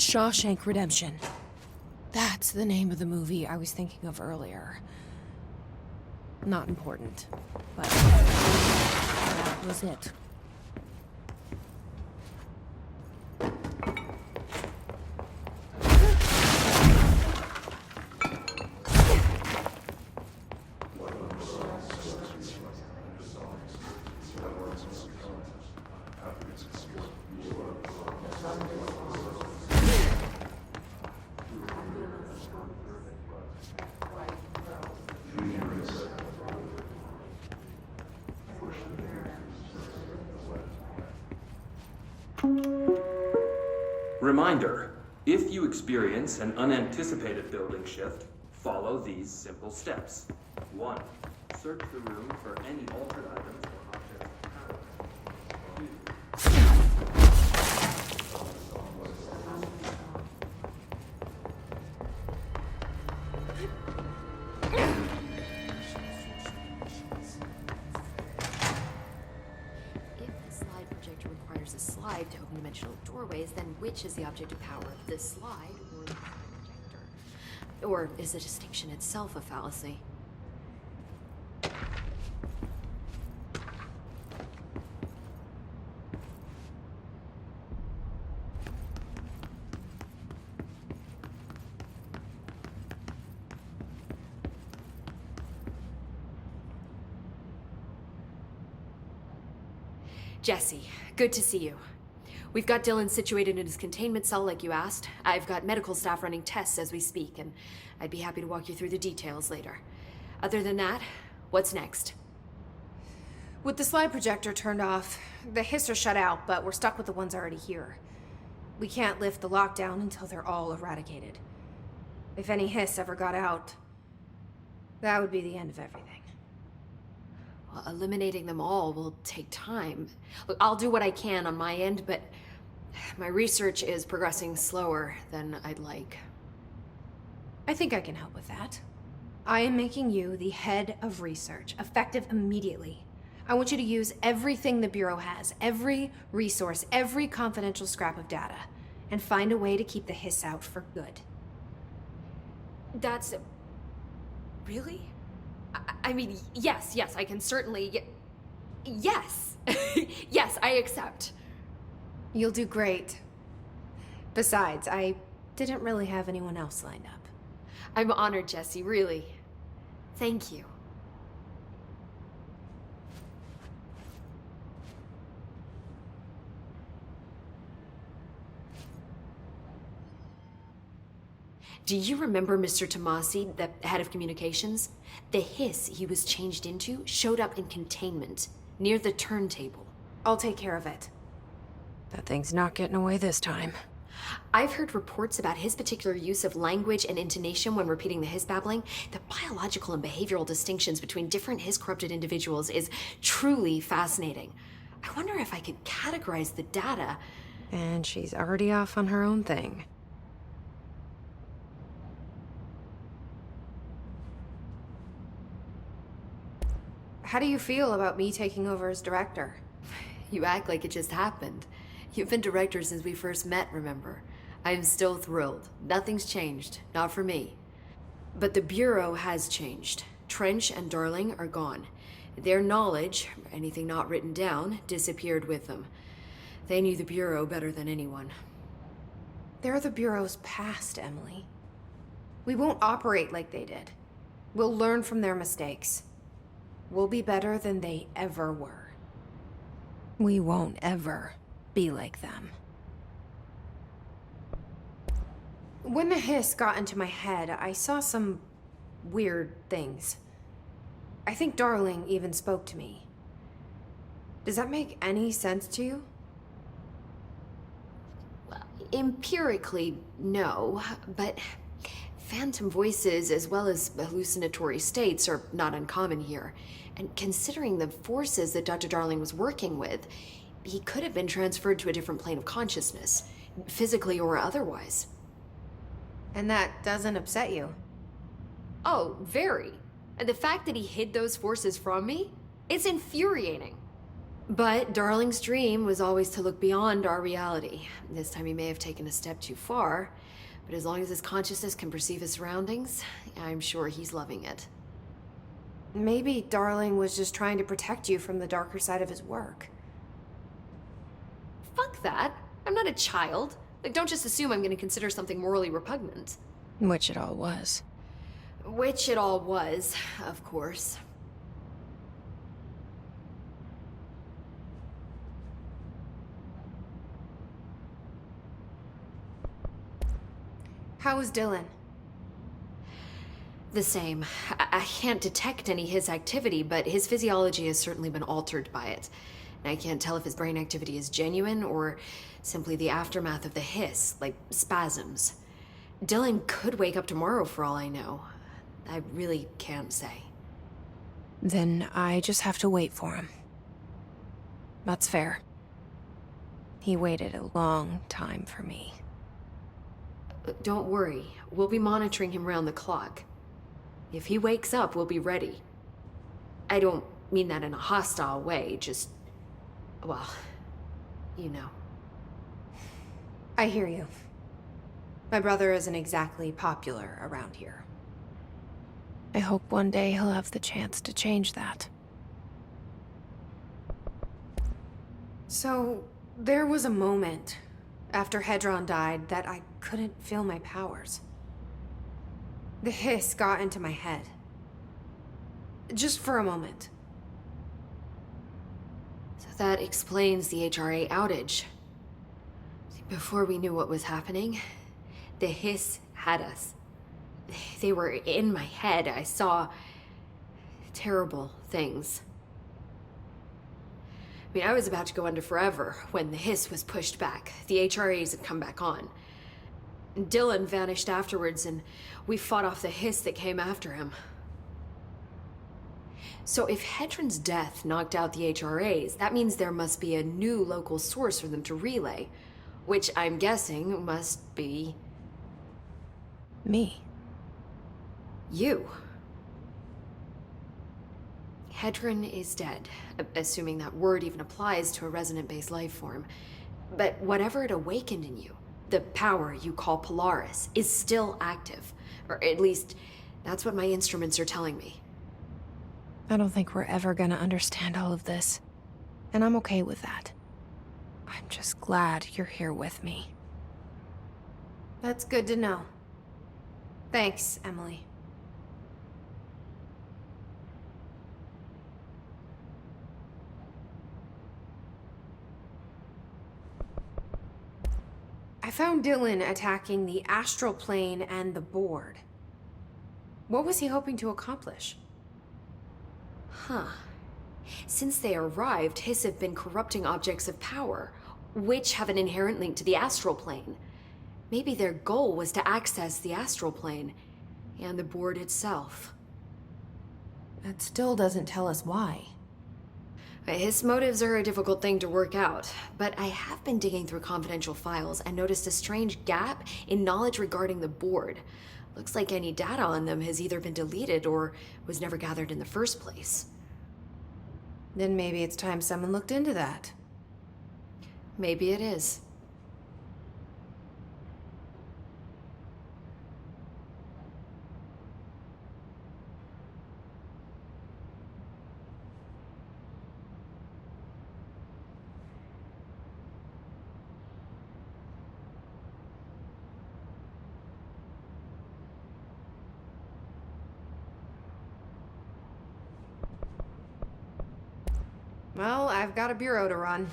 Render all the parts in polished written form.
Shawshank Redemption. That's the name of the movie I was thinking of earlier. Not important, but that was it. Reminder, if you experience an unanticipated building shift, follow these simple steps. 1. Search the room for any altered items or objects. 2. A slide to open dimensional doorways, then which is the object of power, the slide or the projector? Or is the distinction itself a fallacy? Jesse, good to see you. We've got Dylan situated in his containment cell like you asked. I've got medical staff running tests as we speak, and I'd be happy to walk you through the details later. Other than that, what's next? With the slide projector turned off, the hiss are shut out, but we're stuck with the ones already here. We can't lift the lockdown until they're all eradicated. If any hiss ever got out, that would be the end of everything. Well, eliminating them all will take time. Look, I'll do what I can on my end, but my research is progressing slower than I'd like. I think I can help with that. I am making you the head of research, effective immediately. I want you to use everything the Bureau has, every resource, every confidential scrap of data, and find a way to keep the hiss out for good. That's... really? I mean, yes, I can certainly... Yes! Yes, I accept. You'll do great. Besides, I didn't really have anyone else lined up. I'm honored, Jesse, really. Thank you. Do you remember Mr. Tomasi, the head of communications? The hiss he was changed into showed up in containment, near the turntable. I'll take care of it. That thing's not getting away this time. I've heard reports about his particular use of language and intonation when repeating the hiss babbling. The biological and behavioral distinctions between different hiss-corrupted individuals is truly fascinating. I wonder if I could categorize the data. And she's already off on her own thing. How do you feel about me taking over as director? You act like it just happened. You've been director since we first met, remember? I'm still thrilled. Nothing's changed. Not for me. But the Bureau has changed. Trench and Darling are gone. Their knowledge, anything not written down, disappeared with them. They knew the Bureau better than anyone. They're the Bureau's past, Emily. We won't operate like they did. We'll learn from their mistakes. We'll be better than they ever were. We won't ever be like them. When the hiss got into my head, I saw some weird things. I think Darling even spoke to me. Does that make any sense to you? Well, empirically, no, but phantom voices as well as hallucinatory states are not uncommon here. And considering the forces that Dr. Darling was working with, he could have been transferred to a different plane of consciousness, physically or otherwise. And that doesn't upset you? Oh, very. And the fact that he hid those forces from me, it's infuriating. But Darling's dream was always to look beyond our reality. This time he may have taken a step too far, but as long as his consciousness can perceive his surroundings, I'm sure he's loving it. Maybe Darling was just trying to protect you from the darker side of his work. Fuck that. I'm not a child. Like, don't just assume I'm gonna consider something morally repugnant. Which it all was. Which it all was, of course. How was Dylan? The same. I can't detect any his activity, but his physiology has certainly been altered by it. And I can't tell if his brain activity is genuine or simply the aftermath of the hiss, like spasms. Dylan could wake up tomorrow for all I know. I really can't say. Then I just have to wait for him. That's fair. He waited a long time for me. Don't worry. We'll be monitoring him round the clock. If he wakes up, we'll be ready. I don't mean that in a hostile way, just... well, you know. I hear you. My brother isn't exactly popular around here. I hope one day he'll have the chance to change that. So, there was a moment after Hedron died that I couldn't feel my powers. The hiss got into my head. Just for a moment. So that explains the HRA outage. Before we knew what was happening, the hiss had us. They were in my head. I saw terrible things. I mean, I was about to go under forever when the hiss was pushed back. The HRAs had come back on. Dylan vanished afterwards, and we fought off the hiss that came after him. So if Hedron's death knocked out the HRAs, that means there must be a new local source for them to relay, which I'm guessing must be... me. You. Hedron is dead, assuming that word even applies to a resonant-based life form. But whatever it awakened in you, the power you call Polaris, is still active. Or at least, that's what my instruments are telling me. I don't think we're ever gonna understand all of this. And I'm okay with that. I'm just glad you're here with me. That's good to know. Thanks, Emily. I found Dylan attacking the astral plane and the board. What was he hoping to accomplish? Huh. Since they arrived, Hiss have been corrupting objects of power, which have an inherent link to the astral plane. Maybe their goal was to access the astral plane and the board itself. That still doesn't tell us why. His motives are a difficult thing to work out, but I have been digging through confidential files and noticed a strange gap in knowledge regarding the board. Looks like any data on them has either been deleted or was never gathered in the first place. Then maybe it's time someone looked into that. Maybe it is. Well, I've got a bureau to run.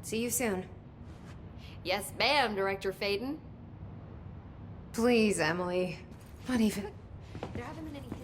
See you soon. Yes, ma'am, Director Faden. Please, Emily. Not even... There haven't been any